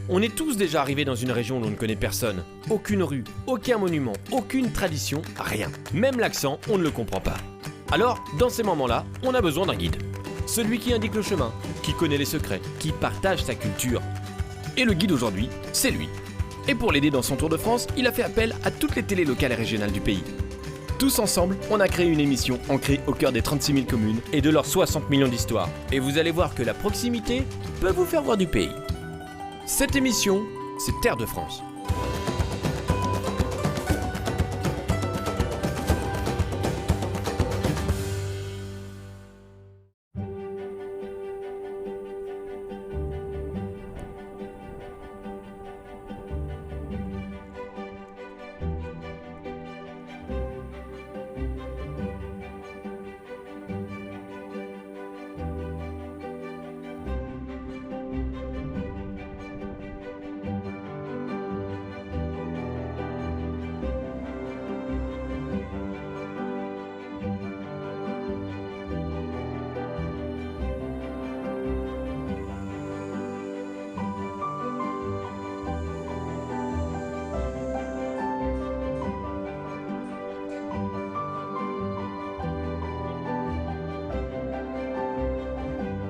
On est tous déjà arrivés dans une région où l'on ne connaît personne. Aucune rue, aucun monument, aucune tradition, rien. Même l'accent, on ne le comprend pas. Alors, dans ces moments-là, on a besoin d'un guide. Celui qui indique le chemin, qui connaît les secrets, qui partage sa culture. Et le guide aujourd'hui, c'est lui. Et pour l'aider dans son tour de France, il a fait appel à toutes les télés locales et régionales du pays. Tous ensemble, on a créé une émission ancrée au cœur des 36 000 communes et de leurs 60 millions d'histoires. Et vous allez voir que la proximité peut vous faire voir du pays. Cette émission, c'est Terre de France.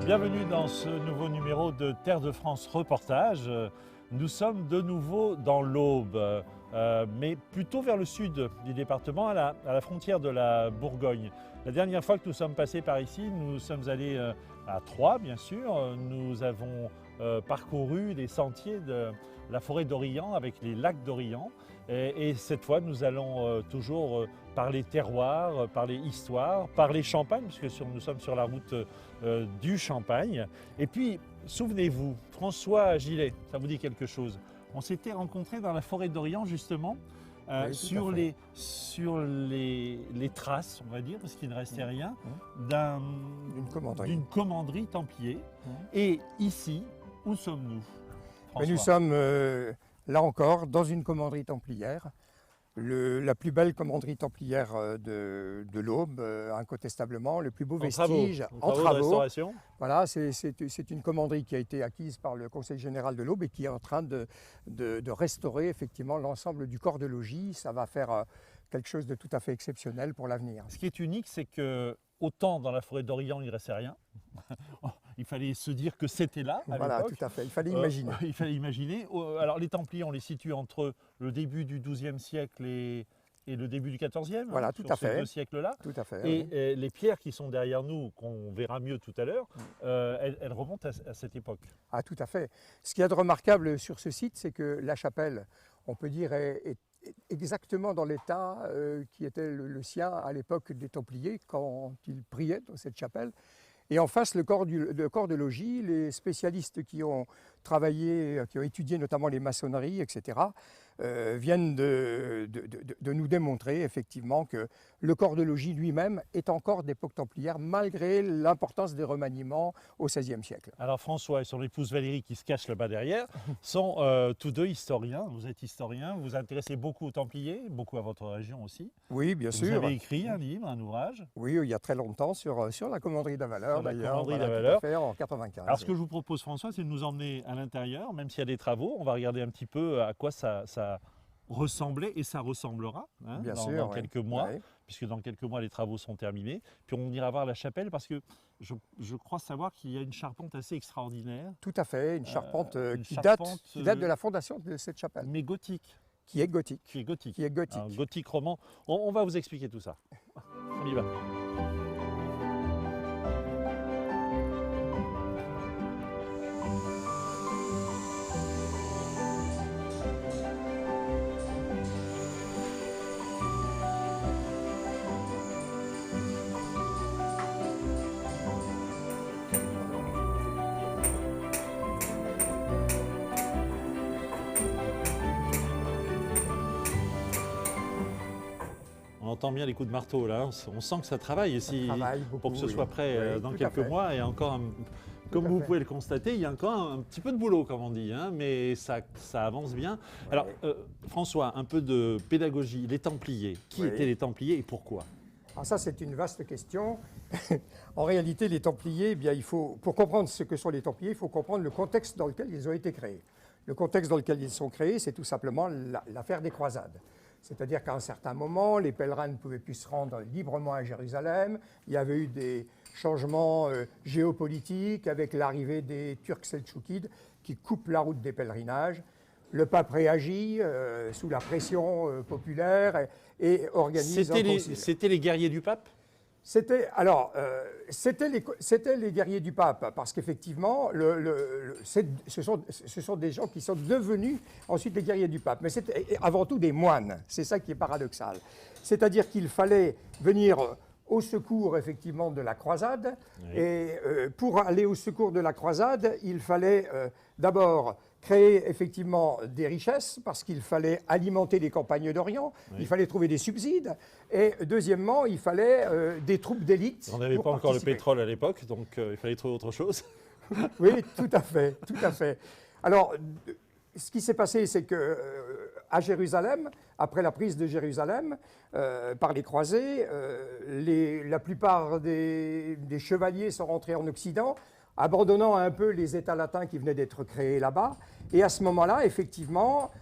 Bienvenue dans ce nouveau numéro de Terre de France Reportage. Nous sommes de nouveau dans l'Aube, mais plutôt vers le sud du département, à la frontière de la Bourgogne. La dernière fois que nous sommes passés par ici, nous sommes allés à Troyes, bien sûr. Nous avons parcouru les sentiers de la forêt d'Orient avec les lacs d'Orient. Et cette fois, nous allons toujours parler terroir, parler histoire, parler champagne, puisque nous sommes sur la route du Champagne. Et puis, souvenez-vous, François Gillet, ça vous dit quelque chose? On s'était rencontrés dans la forêt d'Orient, justement, oui, sur les traces, on va dire, parce qu'il ne restait rien, d'une commanderie templier. Et ici, où sommes-nous, François? Nous sommes, là encore, dans une commanderie templière. La plus belle commanderie templière de l'Aube, incontestement, le plus beau vestige en travaux. Voilà, c'est une commanderie qui a été acquise par le Conseil général de l'Aube et qui est en train de restaurer effectivement l'ensemble du corps de logis. Ça va faire quelque chose de tout à fait exceptionnel pour l'avenir. Ce qui est unique, c'est que autant dans la forêt d'Orient, il ne restait rien. Il fallait se dire que c'était là à voilà, l'époque. Tout à fait, il fallait imaginer. Il fallait imaginer. Alors les Templiers, on les situe entre le début du XIIe siècle et le début du XIVe. Voilà, tout à fait. Ces deux siècles-là. Tout à fait. Et les pierres qui sont derrière nous, qu'on verra mieux tout à l'heure, elles remontent à cette époque. Ah, tout à fait. Ce qu'il y a de remarquable sur ce site, c'est que la chapelle, on peut dire, est exactement dans l'état qui était le sien à l'époque des Templiers, quand ils priaient dans cette chapelle. Et en face, le corps de logis, les spécialistes qui ont travaillé, qui ont étudié notamment les maçonneries, etc., viennent de nous démontrer effectivement que le corps de logis lui-même est encore d'époque templière, malgré l'importance des remaniements au XVIe siècle. Alors François et son épouse Valérie, qui se cache là-bas derrière, sont tous deux historiens. Vous êtes historien, vous vous intéressez beaucoup aux Templiers, beaucoup à votre région aussi. Oui, bien sûr. Vous avez écrit un livre, un ouvrage. Oui, il y a très longtemps, sur la commanderie d'Avaleur, d'ailleurs, en 95. Alors ce que je vous propose, François, c'est de nous emmener à l'intérieur, même s'il y a des travaux. On va regarder un petit peu à quoi ça ressemblait et ça ressemblera dans quelques mois, puisque dans quelques mois les travaux sont terminés. Puis on ira voir la chapelle parce que je crois savoir qu'il y a une charpente assez extraordinaire. Tout à fait, une charpente qui date de la fondation de cette chapelle. Mais gothique. Qui est gothique. Qui est gothique. Qui est gothique. Alors, gothique roman. On va vous expliquer tout ça. On y va. On entend bien les coups de marteau là, on sent que ça travaille ici pour que ce soit prêt dans quelques mois. Et encore, comme vous pouvez le constater, il y a encore un petit peu de boulot, comme on dit, mais ça avance bien. Alors François, un peu de pédagogie, les Templiers. Qui étaient les Templiers et pourquoi? Alors ça, c'est une vaste question. En réalité, les Templiers, pour comprendre ce que sont les Templiers, il faut comprendre le contexte dans lequel ils ont été créés. Le contexte dans lequel ils sont créés, c'est tout simplement l'affaire des croisades. C'est-à-dire qu'à un certain moment, les pèlerins ne pouvaient plus se rendre librement à Jérusalem. Il y avait eu des changements géopolitiques avec l'arrivée des Turcs seltchoukides qui coupent la route des pèlerinages. Le pape réagit sous la pression populaire et organise un concile. C'était les guerriers du pape? C'était les guerriers du pape, parce qu'effectivement, ce sont des gens qui sont devenus ensuite les guerriers du pape. Mais c'était avant tout des moines, c'est ça qui est paradoxal. C'est-à-dire qu'il fallait venir au secours, effectivement, de la croisade. Oui. Et pour aller au secours de la croisade, il fallait d'abord créer effectivement des richesses, parce qu'il fallait alimenter les campagnes d'Orient, oui. Il fallait trouver des subsides, et deuxièmement, il fallait des troupes d'élite. On n'avait pas encore le pétrole à l'époque, donc il fallait trouver autre chose. Oui, tout à fait, tout à fait. Alors, ce qui s'est passé, c'est que à Jérusalem, après la prise de Jérusalem par les croisés, la plupart des chevaliers sont rentrés en Occident, abandonnant un peu les États latins qui venaient d'être créés là-bas. Et à ce moment-là, effectivement,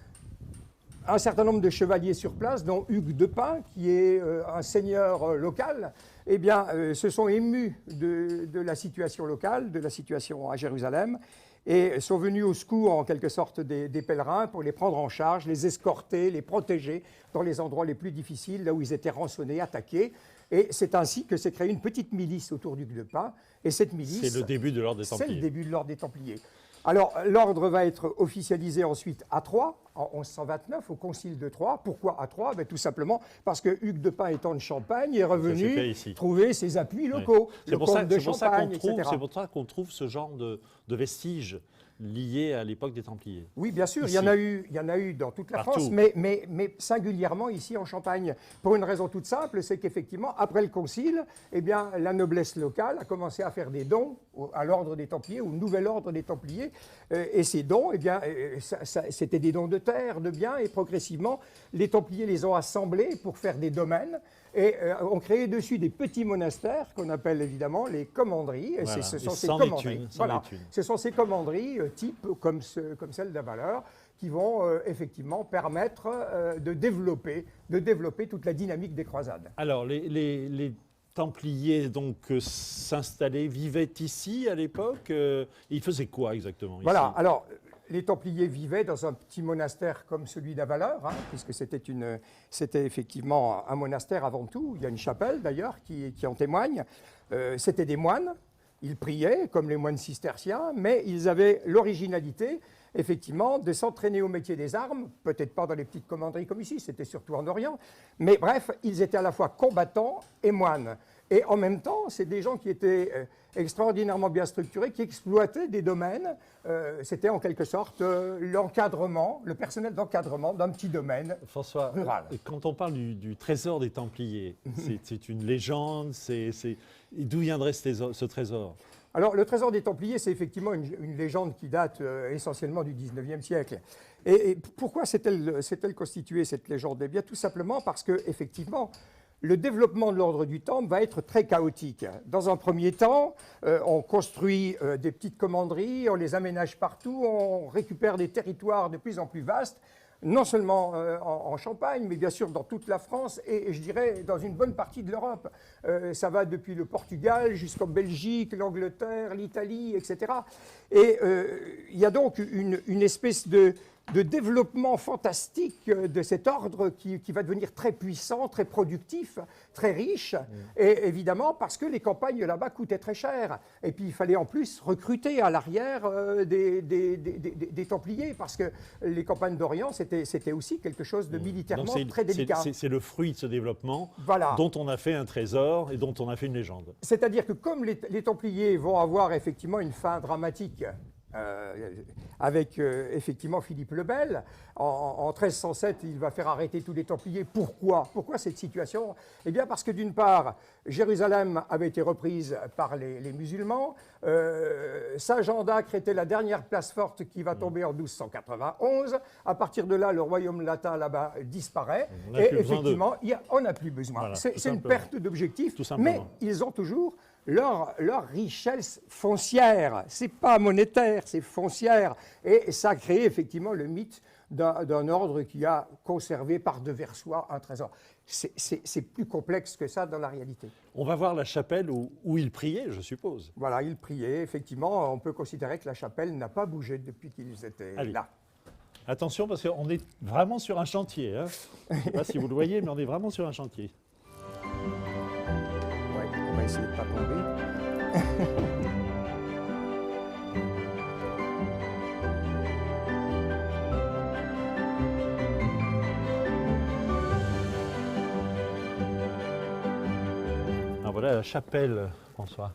un certain nombre de chevaliers sur place, dont Hugues de Pint, qui est un seigneur local, eh bien, se sont émus de la situation locale, de la situation à Jérusalem, et sont venus au secours, en quelque sorte, des pèlerins pour les prendre en charge, les escorter, les protéger dans les endroits les plus difficiles, là où ils étaient rançonnés, attaqués. Et c'est ainsi que s'est créée une petite milice autour d'Hugues de Pint. Et cette milice... C'est le début de l'ordre des Templiers. C'est le début de l'ordre des Templiers. Alors, l'ordre va être officialisé ensuite à Troyes, en 1129, au Concile de Troyes. Pourquoi à Troyes? Tout simplement parce que Hugues de Pint, étant de Champagne, est revenu trouver ses appuis locaux. Oui. C'est pour ça qu'on trouve ce genre de vestiges liés à l'époque des Templiers. Oui, bien sûr, il y en a eu dans toute la France, mais singulièrement ici en Champagne. Pour une raison toute simple, c'est qu'effectivement, après le Concile, eh bien, la noblesse locale a commencé à faire des dons à l'ordre des Templiers, au nouvel ordre des Templiers. Et ces dons, eh bien, c'était des dons de terre, de biens, et progressivement, les Templiers les ont assemblés pour faire des domaines. Et ont créé dessus des petits monastères qu'on appelle évidemment les commanderies. Et voilà. Ce sont ces commanderies. Voilà. Ce sont ces commanderies type comme celle d'Avaleur qui vont effectivement permettre de développer toute la dynamique des croisades. Alors les Templiers donc s'installaient, vivaient ici à l'époque. Ils faisaient quoi exactement ici? Voilà. Alors les Templiers vivaient dans un petit monastère comme celui d'Avaleur, puisque c'était effectivement un monastère avant tout. Il y a une chapelle d'ailleurs qui en témoigne. C'était des moines, ils priaient comme les moines cisterciens, mais ils avaient l'originalité effectivement de s'entraîner au métier des armes, peut-être pas dans les petites commanderies comme ici, c'était surtout en Orient, mais bref, ils étaient à la fois combattants et moines. Et en même temps, c'est des gens qui étaient extraordinairement bien structurés, qui exploitaient des domaines. C'était en quelque sorte l'encadrement, le personnel d'encadrement d'un petit domaine François, rural. Quand on parle du trésor des Templiers, c'est une légende, d'où viendrait ce trésor? Alors, le trésor des Templiers, c'est effectivement une légende qui date essentiellement du XIXe siècle. Et pourquoi s'est-elle constituée, cette légende? Eh bien, tout simplement parce que, effectivement, le développement de l'ordre du Temple va être très chaotique. Dans un premier temps, on construit des petites commanderies, on les aménage partout, on récupère des territoires de plus en plus vastes, non seulement en Champagne, mais bien sûr dans toute la France et je dirais dans une bonne partie de l'Europe. Ça va depuis le Portugal jusqu'en Belgique, l'Angleterre, l'Italie, etc. Et il y a donc une espèce de développement fantastique de cet ordre qui va devenir très puissant, très productif, très riche, et évidemment parce que les campagnes là-bas coûtaient très cher. Et puis il fallait en plus recruter à l'arrière des Templiers, parce que les campagnes d'Orient, c'était aussi quelque chose de militairement très délicat. C'est le fruit de ce développement voilà. dont on a fait un trésor et dont on a fait une légende. C'est-à-dire que comme les Templiers vont avoir effectivement une fin dramatique, avec effectivement Philippe le Bel. En 1307, il va faire arrêter tous les Templiers. Pourquoi cette situation? Eh bien parce que d'une part, Jérusalem avait été reprise par les musulmans. Saint-Jean d'Acre était la dernière place forte qui va tomber en 1291. À partir de là, le royaume latin là-bas disparaît. Et effectivement, on n'a plus besoin. Voilà, c'est une perte d'objectif. Mais ils ont toujours leur richesse foncière. Ce n'est pas monétaire, c'est foncière. Et ça a créé effectivement le mythe d'un ordre qui a conservé par devers soi un trésor. C'est plus complexe que ça dans la réalité. On va voir la chapelle où il priait, je suppose. Voilà, ils priaient. Effectivement, on peut considérer que la chapelle n'a pas bougé depuis qu'ils étaient Allez. là. Attention, parce qu'on est vraiment sur un chantier. Hein. Je ne sais pas si vous le voyez, mais on est vraiment sur un chantier. Ouais, on va essayer de ne pas tomber. Ah, voilà la chapelle, François.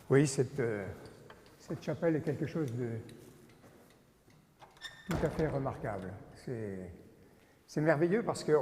Oui, cette chapelle est quelque chose de tout à fait remarquable. C'est merveilleux parce que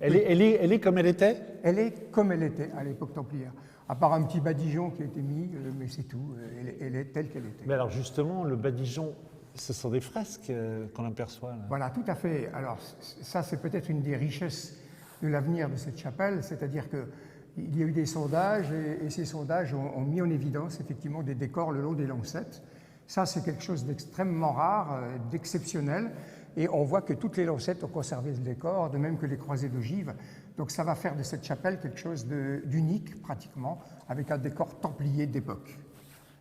Elle est comme elle était? elle est comme elle était à l'époque templière. À part un petit badigeon qui a été mis, mais c'est tout. Elle est telle qu'elle était. Mais alors justement, le badigeon, ce sont des fresques qu'on aperçoit là. Voilà, tout à fait. Alors ça, c'est peut-être une des richesses de l'avenir de cette chapelle, c'est-à-dire qu'il y a eu des sondages et ces sondages ont mis en évidence effectivement des décors le long des lancettes. Ça, c'est quelque chose d'extrêmement rare, d'exceptionnel. Et on voit que toutes les lancettes ont conservé ce décor, de même que les croisées d'ogives. Donc ça va faire de cette chapelle quelque chose d'unique, pratiquement, avec un décor templier d'époque.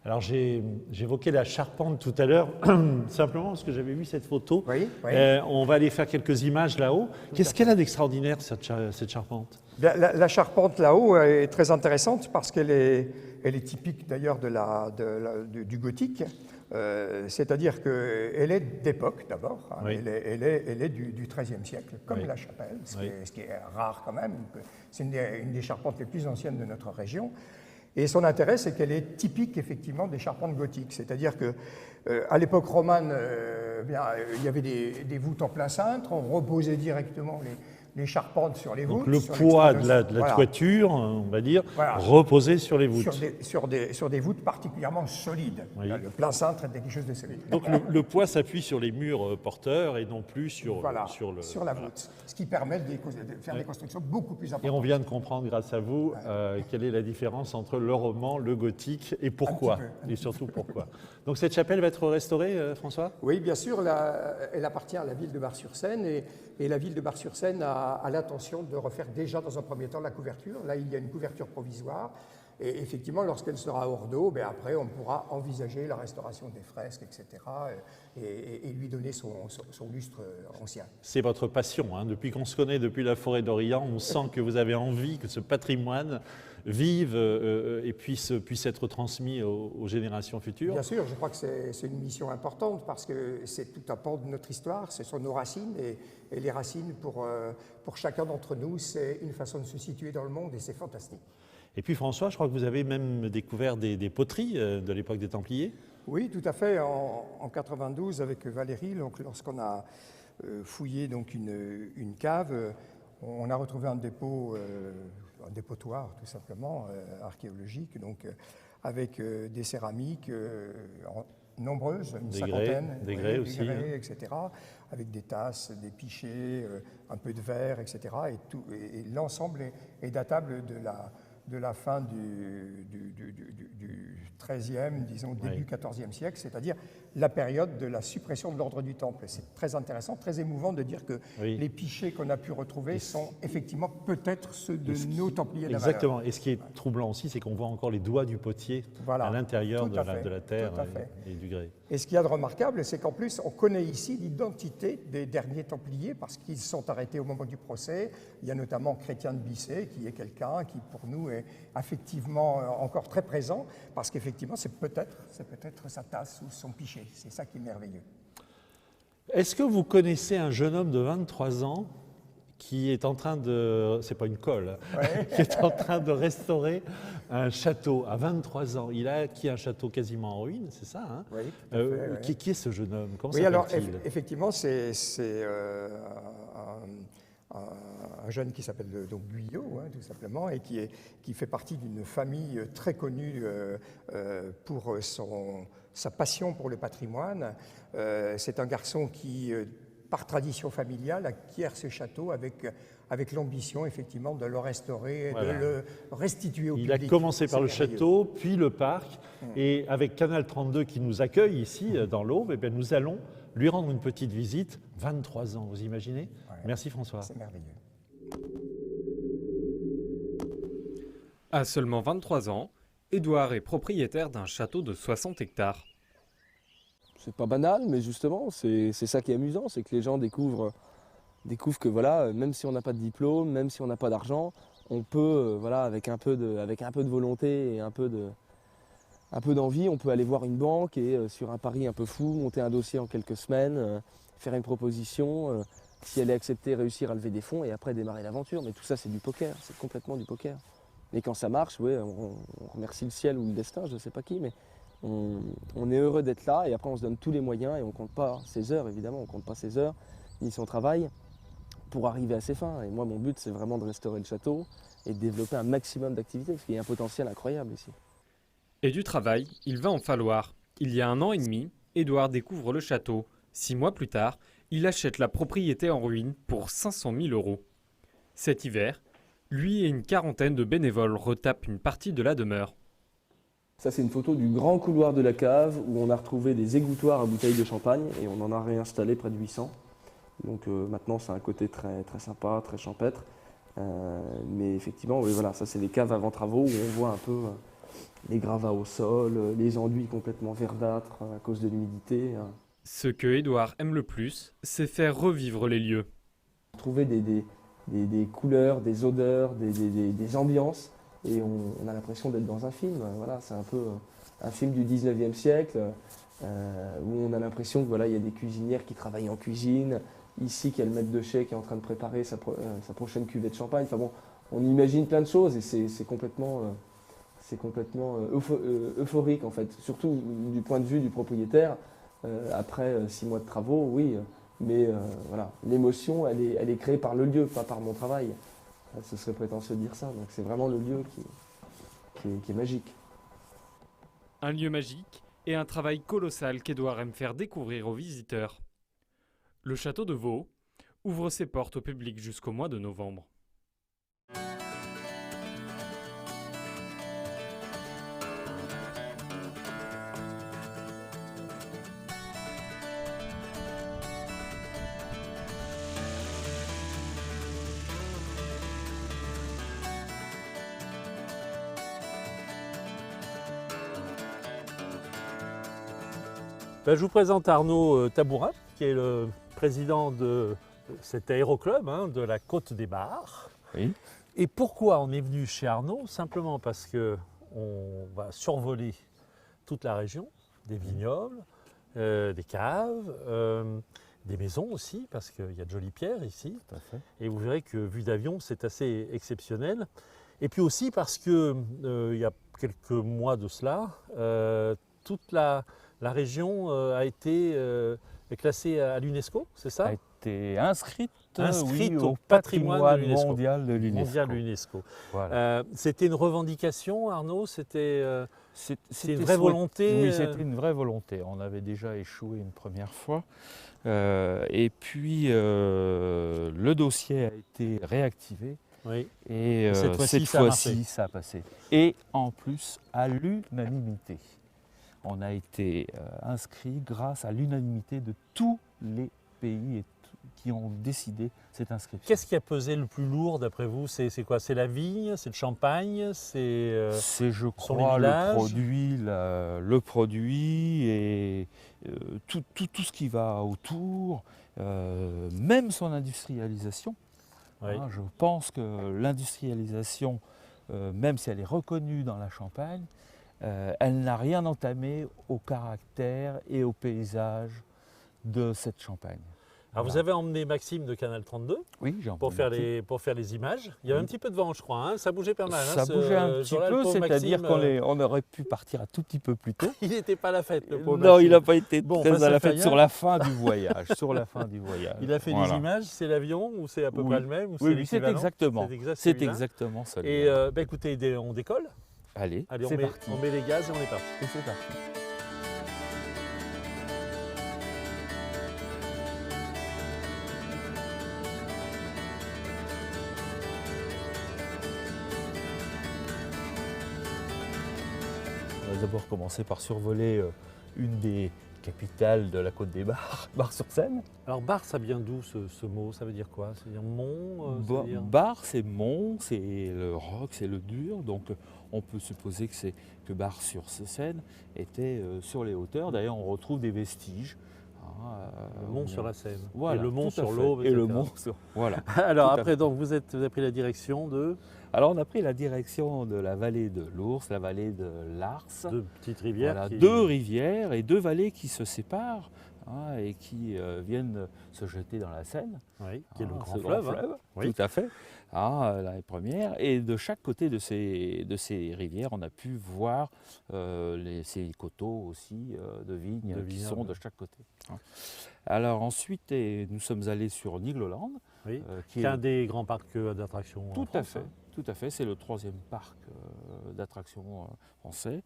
Alors j'évoquais la charpente tout à l'heure, simplement parce que j'avais vu cette photo. Oui, oui. On va aller faire quelques images là-haut. Qu'est-ce qu'elle a d'extraordinaire, cette charpente? Bien, la charpente là-haut est très intéressante parce qu'elle est typique d'ailleurs du gothique. C'est-à-dire qu'elle est d'époque d'abord, hein. Oui. Elle est du XIIIe siècle, comme Oui. la chapelle, Oui. ce qui est rare quand même. C'est une des charpentes les plus anciennes de notre région. Et son intérêt, c'est qu'elle est typique effectivement des charpentes gothiques. C'est-à-dire qu'à l'époque romane, il y avait des voûtes en plein cintre, on reposait directement les charpentes sur les voûtes. Donc le poids de la voilà. toiture, on va dire, Voilà. reposé sur les voûtes. Sur des voûtes particulièrement solides. Oui. Le plein cintre est quelque chose de solide. Donc le poids s'appuie sur les murs porteurs et non plus sur, Voilà, sur la voilà. voûte, ce qui permet de faire des constructions beaucoup plus Et importantes. on vient de comprendre, grâce à vous, quelle est la différence entre le roman, le gothique et pourquoi. Et surtout pourquoi. Donc cette chapelle va être restaurée, François? Oui, bien sûr, elle appartient à la ville de Bar-sur-Seine et la ville de Bar-sur-Seine a l'intention de refaire déjà dans un premier temps la couverture. Là, il y a une couverture provisoire et effectivement, lorsqu'elle sera hors d'eau, après on pourra envisager la restauration des fresques, etc. et lui donner son lustre ancien. C'est votre passion. Hein. Depuis qu'on se connaît, depuis la forêt d'Orient, on sent que vous avez envie que ce patrimoine vive et puisse être transmis aux générations futures. Bien sûr, je crois que c'est une mission importante parce que c'est tout un pan de notre histoire, ce sont nos racines et les racines pour chacun d'entre nous, c'est une façon de se situer dans le monde et c'est fantastique. Et puis François, je crois que vous avez même découvert des poteries de l'époque des Templiers. Oui, tout à fait. En 92, avec Valérie, lorsqu'on a fouillé donc une cave, on a retrouvé un dépotoir tout simplement archéologique, donc avec des céramiques nombreuses, une cinquantaine, des grès aussi, etc., avec des tasses, des pichets, un peu de verre, etc. Et l'ensemble est datable de la fin du XIIIe, disons début XIVe siècle, c'est-à-dire la période de la suppression de l'ordre du Temple. C'est très intéressant, très émouvant de dire que les pichets qu'on a pu retrouver sont effectivement peut-être ceux de nos Templiers de la Valeur. Exactement. Et ce qui est troublant aussi, c'est qu'on voit encore les doigts du potier à l'intérieur de la terre et du grès. Et ce qu'il y a de remarquable, c'est qu'en plus, on connaît ici l'identité des derniers Templiers parce qu'ils sont arrêtés au moment du procès. Il y a notamment Chrétien de Bissé, qui est quelqu'un qui, pour nous, est affectivement encore très présent parce qu'effectivement, c'est peut-être sa tasse ou son pichet. C'est ça qui est merveilleux. Est-ce que vous connaissez un jeune homme de 23 ans qui est en train de, c'est pas une colle, qui est en train de restaurer un château à 23 ans. Il a acquis un château quasiment en ruine, c'est ça, hein? Oui, tout à fait, qui est ce jeune homme? Comment oui, alors s'appelle-t-il? effectivement, c'est un jeune qui s'appelle donc Guyot, tout simplement, et qui fait partie d'une famille très connue pour sa passion pour le patrimoine. C'est un garçon qui par tradition familiale, acquièrent ce château avec l'ambition effectivement de le restaurer et Voilà. de le restituer au Il public. a commencé par C'est le merveilleux. château, puis le parc. Et avec Canal 32 qui nous accueille ici dans l'Aube, eh bien, nous allons lui rendre une petite visite. 23 ans, vous imaginez? Ouais. Merci François. C'est merveilleux. À seulement 23 ans, Édouard est propriétaire d'un château de 60 hectares. C'est pas banal, mais justement, c'est ça qui est amusant, c'est que les gens découvrent que voilà, même si on n'a pas de diplôme, même si on n'a pas d'argent, on peut, voilà, avec un peu de volonté et un peu d'envie, on peut aller voir une banque et sur un pari un peu fou, monter un dossier en quelques semaines, faire une proposition, si elle est acceptée, réussir à lever des fonds et après démarrer l'aventure. Mais tout ça, c'est du poker, c'est complètement du poker. Et quand ça marche, ouais, on remercie le ciel ou le destin, je ne sais pas qui, mais on est heureux d'être là et après on se donne tous les moyens et on ne compte pas ses heures, évidemment, on ne compte pas ses heures ni son travail pour arriver à ses fins. Et moi, mon but, c'est vraiment de restaurer le château et de développer un maximum d'activités parce qu'il y a un potentiel incroyable ici. Et du travail, il va en falloir. Il y a 1 an et demi, Édouard découvre le château. 6 mois plus tard, il achète la propriété en ruine pour 500 000 €. Cet hiver, lui et une quarantaine de bénévoles retapent une partie de la demeure. Ça, c'est une photo du grand couloir de la cave où on a retrouvé des égouttoirs à bouteilles de champagne et on en a réinstallé près de 800. Donc maintenant, c'est un côté très, très sympa, très champêtre. Mais effectivement, oui, voilà, ça, c'est les caves avant travaux où on voit un peu les gravats au sol, les enduits complètement verdâtres à cause de l'humidité. Ce que Édouard aime le plus, c'est faire revivre les lieux. Trouver des couleurs, des odeurs, des ambiances. Et on a l'impression d'être dans un film. Voilà, c'est un peu un film du 19e siècle où on a l'impression que voilà, il y a des cuisinières qui travaillent en cuisine. Ici, qu'il y a le maître de chai qui est en train de préparer sa prochaine cuvée de champagne. Enfin bon, on imagine plein de choses et c'est complètement euphorique en fait. Surtout du point de vue du propriétaire. Après 6 mois de travaux, oui. Mais voilà, l'émotion, elle est créée par le lieu, pas par mon travail. Ce serait prétentieux de dire ça, donc c'est vraiment le lieu qui est magique. Un lieu magique et un travail colossal qu'Édouard aime faire découvrir aux visiteurs. Le château de Vaux ouvre ses portes au public jusqu'au mois de novembre. Ben, je vous présente Arnaud Tabourin, qui est le président de cet aéroclub de la Côte des Bars. Oui. Et pourquoi on est venu chez Arnaud? Simplement parce qu'on va survoler toute la région, des vignobles, des caves, des maisons aussi, parce qu'il y a de jolies pierres ici. Tout à fait. Et vous verrez que vue d'avion, c'est assez exceptionnel. Et puis aussi parce que il y a quelques mois de cela, toute la région a été classée à l'UNESCO, c'est ça? A été inscrite, Inscrite oui, au au patrimoine patrimoine de l'UNESCO. mondial de l'UNESCO. Mondial de l'UNESCO. Voilà. C'était une revendication, Arnaud? C'était C'était une vraie volonté? Oui, c'était une vraie volonté. On avait déjà échoué une première fois. Et puis, le dossier a été réactivé. Oui. Et cette fois-ci, cette ça a marché. fois-ci, ça a passé. Et en plus, à l'unanimité. On a été inscrit grâce à l'unanimité de tous les pays qui ont décidé cette inscription. Qu'est-ce qui a pesé le plus lourd d'après vous? C'est quoi? C'est la vigne? C'est le champagne? C'est C'est, je sont les crois, villages. le produit et tout ce qui va autour, même son industrialisation. Oui. Hein, je pense que l'industrialisation, même si elle est reconnue dans la Champagne, elle n'a rien entamé au caractère et au paysage de cette Champagne. Alors vous Voilà. avez emmené Maxime de Canal 32 Oui, j'ai pour faire les images. Il y avait Oui. un petit peu de vent, je crois. Ça bougeait pas mal. Ça bougeait un petit jour-là, le peu, pauvre c'est-à-dire Maxime, qu'on aurait pu partir un tout petit peu plus tôt. il n'était pas à la fête, le pauvre Non, Maxime. il n'a pas été Bon, très bah, ça à la fait fête rien. sur la fin du voyage. Sur la fin du voyage. Il a fait Voilà. des images. C'est l'avion ou c'est à peu Oui. près le même ou Oui, oui, c'est l'équivalent? exactement. C'est C'est celui-là. exactement celui-là. Et écoutez, on décolle. Allez, Allez, c'est parti. on met les gaz et on est parti. Et c'est parti. d'abord commencer par survoler une des capitales de la Côte des Bars, Bar-sur-Seine. Alors bar, ça vient d'où ce mot? Ça veut dire quoi? Ça veut dire mont? Ça veut dire- Bar, c'est mont, c'est le roc, c'est le dur. Donc on peut supposer que Bar-sur-Seine était sur les hauteurs. D'ailleurs, on retrouve des vestiges. Le mont sur la Seine. Voilà, et le mont tout à sur fait. l'Aube. Et le etc. mont sur. Voilà. Alors tout à après, fait. donc vous avez pris la direction de Alors on a pris la direction de la vallée de l'Ours, la vallée de l'Ars. deux petites rivières. Voilà, qui- deux rivières et deux vallées qui se séparent et qui viennent se jeter dans la Seine. Oui, qui est le grand ce fleuve. hein. Oui. Tout à fait. La première. Et de chaque côté de ces rivières, on a pu voir ces coteaux aussi de vignes De qui vignobles. sont de chaque côté. Alors ensuite, nous sommes allés sur Nigloland, Oui. qui Qui est un des grands parcs d'attractions. en tout à France, fait. hein. Tout à fait, c'est le 3e parc d'attractions français.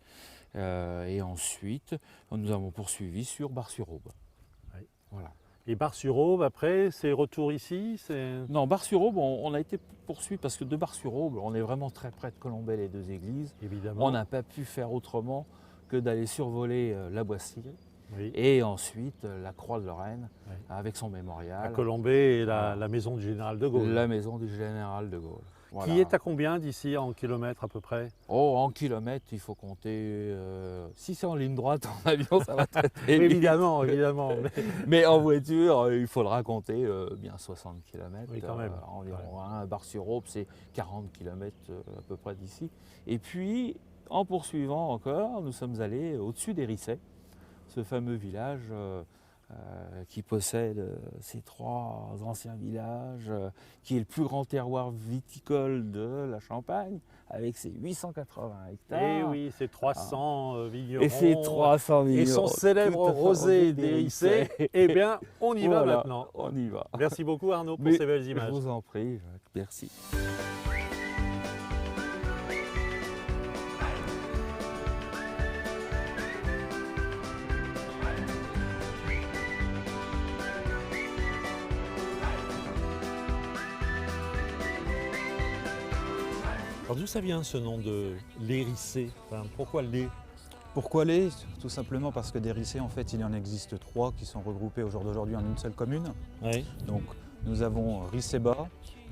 Et ensuite, nous avons poursuivi sur Bar-sur-Aube. Oui. Voilà. Et Bar-sur-Aube, après, c'est retour ici. Non, Bar-sur-Aube, on a été poursuivi parce que de Bar-sur-Aube, on est vraiment très près de Colombey, les deux églises. Évidemment. On n'a pas pu faire autrement que d'aller survoler la Boissière Oui. et ensuite la Croix de Lorraine Oui. avec son mémorial. À Colombey et Voilà. la maison du général de Gaulle. La maison du général de Gaulle. Voilà. Qui est à combien d'ici en kilomètres à peu près? Oh, en kilomètres, il faut compter. Si c'est en ligne droite, en avion, ça va très très Oui, vite. évidemment, évidemment. Mais en voiture, il faudra compter bien 60 km Oui, quand même. environ. Hein. Bar-sur-Aube, c'est 40 km à peu près d'ici. Et puis, en poursuivant encore, nous sommes allés au-dessus d'Hérissé, ce fameux village qui possède ces 3 anciens villages, qui est le plus grand terroir viticole de la Champagne, avec ses 880 hectares. Et oui, c'est 300 vignerons. Et ses 300 Et son vignerons, célèbre tout à fait rosé d'Hérissé. Eh bien, on y va Voilà, maintenant. On y va. Merci beaucoup Arnaud pour Mais ces belles Je images. vous en prie, Jacques. Merci. Alors d'où ça vient ce nom de l'Hérissé? Enfin, pourquoi l'Hé? Pourquoi les? Tout simplement parce que des rissés, en fait, il en existe 3 qui sont regroupés au jour d'aujourd'hui en une seule commune. Oui. Donc nous avons Rissé-Bas,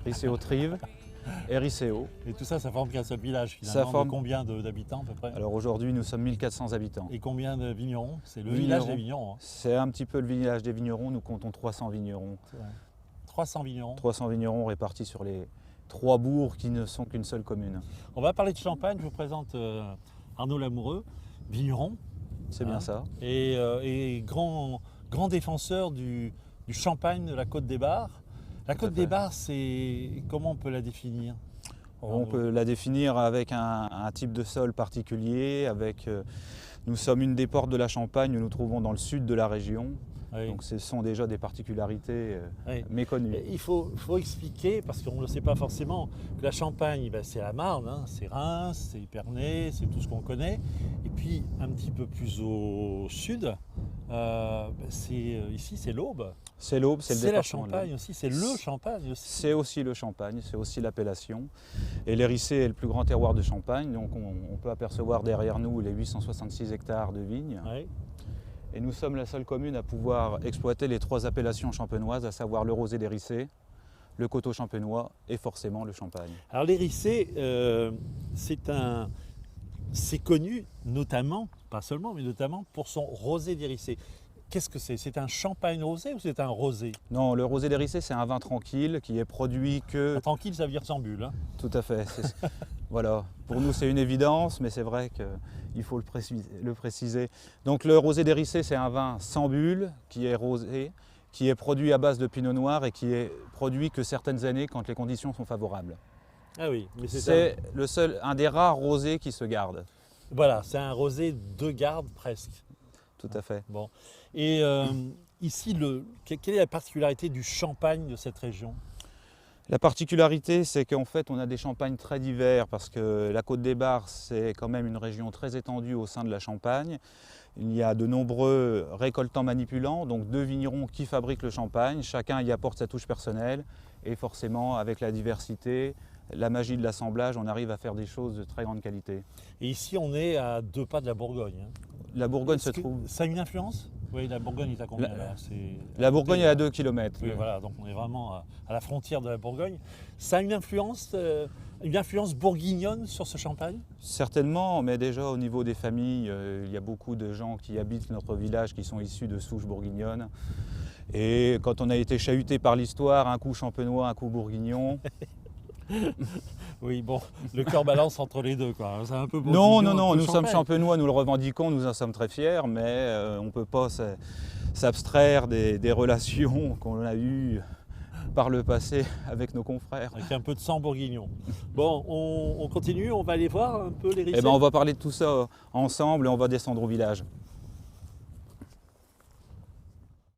Rissé-Haut-Trive et Rissé-Haut. Et tout ça, ça forme qu'un seul village Ça finalement. forme- De combien d'habitants à peu près? Alors aujourd'hui, nous sommes 1400 habitants. Et combien de vignerons? C'est le Vignerons. village des vignerons. hein. C'est un petit peu le village des vignerons, nous comptons 300 vignerons. 300 vignerons. 300 vignerons répartis sur les 3 bourgs qui ne sont qu'une seule commune. On va parler de champagne. Je vous présente Arnaud Lamoureux, vigneron C'est Hein bien ça. et grand défenseur du champagne de la Côte des Bars. La Tout à Côte des fait. Bars, c'est comment on peut la définir? On peut la définir avec un type de sol particulier. Nous sommes une des portes de la Champagne, nous nous trouvons dans le sud de la région. Oui. Donc ce sont déjà des particularités Oui. méconnues. Il faut expliquer, parce qu'on ne le sait pas forcément, que la Champagne, ben, c'est la Marne, hein, c'est Reims, c'est Épernay, c'est tout ce qu'on connaît. Et puis un petit peu plus au sud, ici c'est l'Aube. C'est l'Aube, c'est le C'est la département de Champagne l'Aube. aussi, c'est le Champagne aussi. C'est aussi le Champagne, c'est aussi l'appellation. Et l'Hérissé est le plus grand terroir de Champagne, donc on peut apercevoir derrière nous les 866 hectares de vignes. Oui. Et nous sommes la seule commune à pouvoir exploiter les 3 appellations champenoises, à savoir le rosé d'Hérissé, le coteau champenois et forcément le champagne. Alors l'Hérissé, c'est connu notamment, pas seulement, mais notamment pour son rosé d'Hérissé. Qu'est-ce que c'est? C'est un champagne rosé ou c'est un rosé? Non, le rosé d'Hérissé, c'est un vin tranquille qui est produit que... Tranquille, ça veut dire sans bulle. Hein. Tout à fait. Voilà. Pour nous, c'est une évidence, mais c'est vrai qu'il faut le préciser. Donc le rosé d'Hérissé, c'est un vin sans bulle, qui est rosé, qui est produit à base de pinot noir et qui est produit que certaines années quand les conditions sont favorables. Ah oui, mais C'est un des rares rosés qui se garde. Voilà, c'est un rosé de garde presque. Tout à fait. Bon. Et ici, quelle est la particularité du champagne de cette région? La particularité, c'est qu'en fait, on a des champagnes très divers parce que la Côte des Bars, c'est quand même une région très étendue au sein de la Champagne. Il y a de nombreux récoltants manipulants, donc 2 vignerons qui fabriquent le champagne. Chacun y apporte sa touche personnelle et forcément, avec la diversité, la magie de l'assemblage, on arrive à faire des choses de très grande qualité. Et ici, on est à 2 pas de la Bourgogne. Hein. La Bourgogne Est-ce se que trouve... ça a une influence? Oui, la Bourgogne est à combien La- là? La Bourgogne est à 2 km. Oui, voilà, donc on est vraiment à la frontière de la Bourgogne. Ça a une influence bourguignonne sur ce champagne? Certainement, mais déjà au niveau des familles, il y a beaucoup de gens qui habitent notre village qui sont issus de souches bourguignonnes. Et quand on a été chahuté par l'histoire, un coup champenois, un coup bourguignon. Oui, bon, le cœur balance entre les deux, quoi. C'est un peu Non, bourguignon, non, un non, peu nous sommes champagne. champenois, nous le revendiquons, nous en sommes très fiers, mais on ne peut pas s'abstraire des relations qu'on a eues par le passé avec nos confrères. Avec un peu de sang bourguignon. Bon, on continue, on va aller voir un peu les Eh rissés. ben, on va parler de tout ça ensemble et on va descendre au village.